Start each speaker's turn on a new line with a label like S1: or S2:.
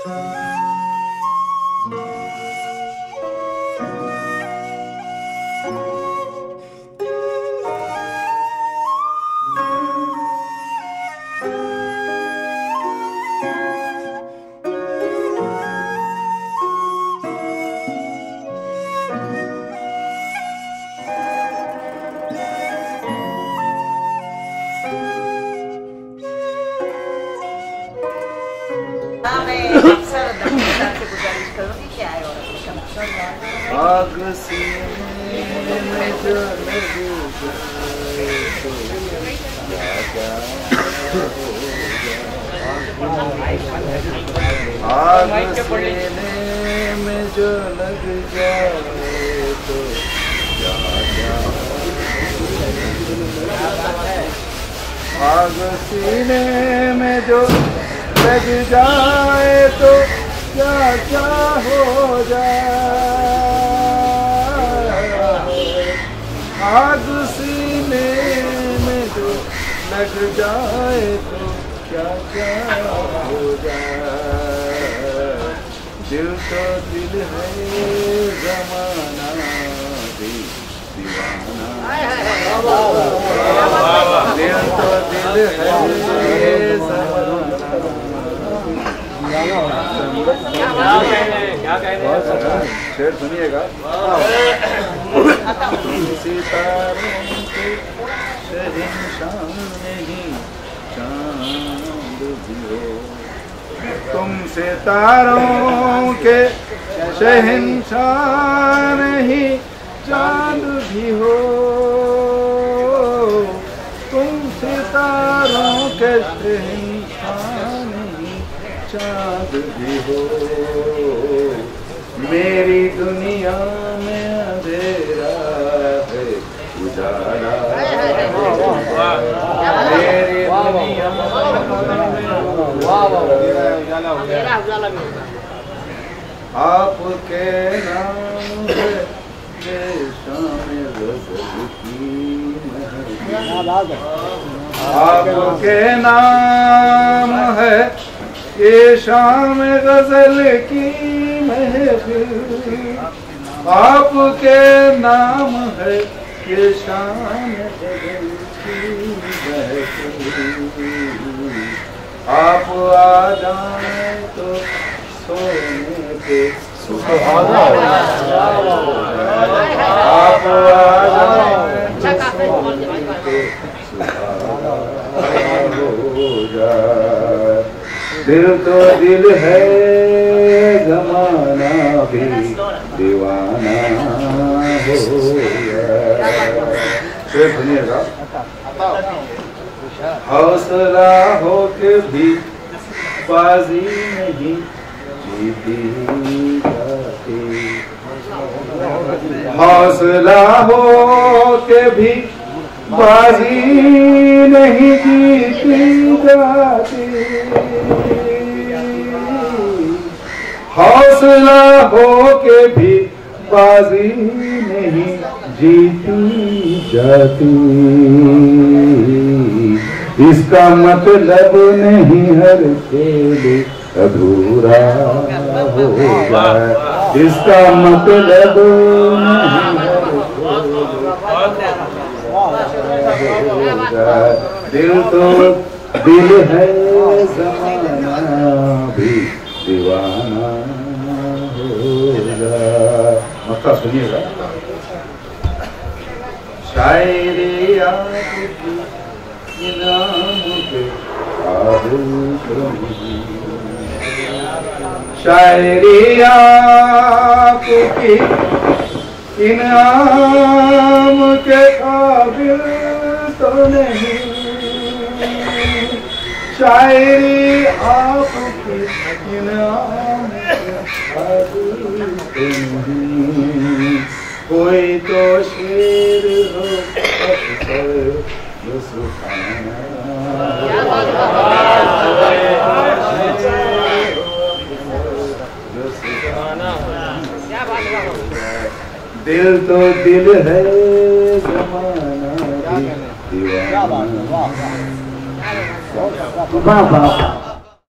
S1: आग सीने में जो लग जाए तो क्या आग सीने में जो लग जाए तो क्या आग सीने में जो लग जाए तो क्या क्या हो जाए। आग सीने में जो लग जाए तो क्या क्या हो जाए। दिल तो दिल है ज़माना भी दीवाना। दिल तो दिल है शेर सुनिएगा। सितारों के शहंशाह नहीं चांद भी हो। तुम सितारों के शहंशाह नहीं चांद भी हो। तुम सितारों के शहंशाह नहीं चांद भी हो। मेरी दुनिया में अंधेरा है उजाला। मेरी दुनिया में आपके नाम है शाम गज़ल की महफ़िल। आपके नाम है ये शाम गज़ल की महफ़िल। आपके नाम है ये शाम गज़ल की महफ़िल। आप आ जाएं तो सोने पे सुहाना। आप आ जाएं तो सोने पे सुहाना हो जाए। दिल तो दिल है ज़माना भी दीवाना हो गया। सुनिएगा। हौसला हो के भी बाजी नहीं जीती जाती। हौसला हो के भी बाजी नहीं जीती जाती। हौसला हो के भी बाजी नहीं जीती जाती। इसका मतलब नहीं हर खेल अधूरा हो जाए। इसका मतलब नहीं हर खेल हो जाए। दिल तो दिल है ज़माना भी दीवाना हो जाए। मक्का सुनिएगा। शायरी आपकी इनाम के काबिल नहीं। शायरी आपकी इनाम के काबिल तो नहीं। शायरी आपकी इनाम के काबिल तो नहीं। कोई तो शेर हो जो सुहाना। दिल तो दिल है ज़माना भी दीवाना।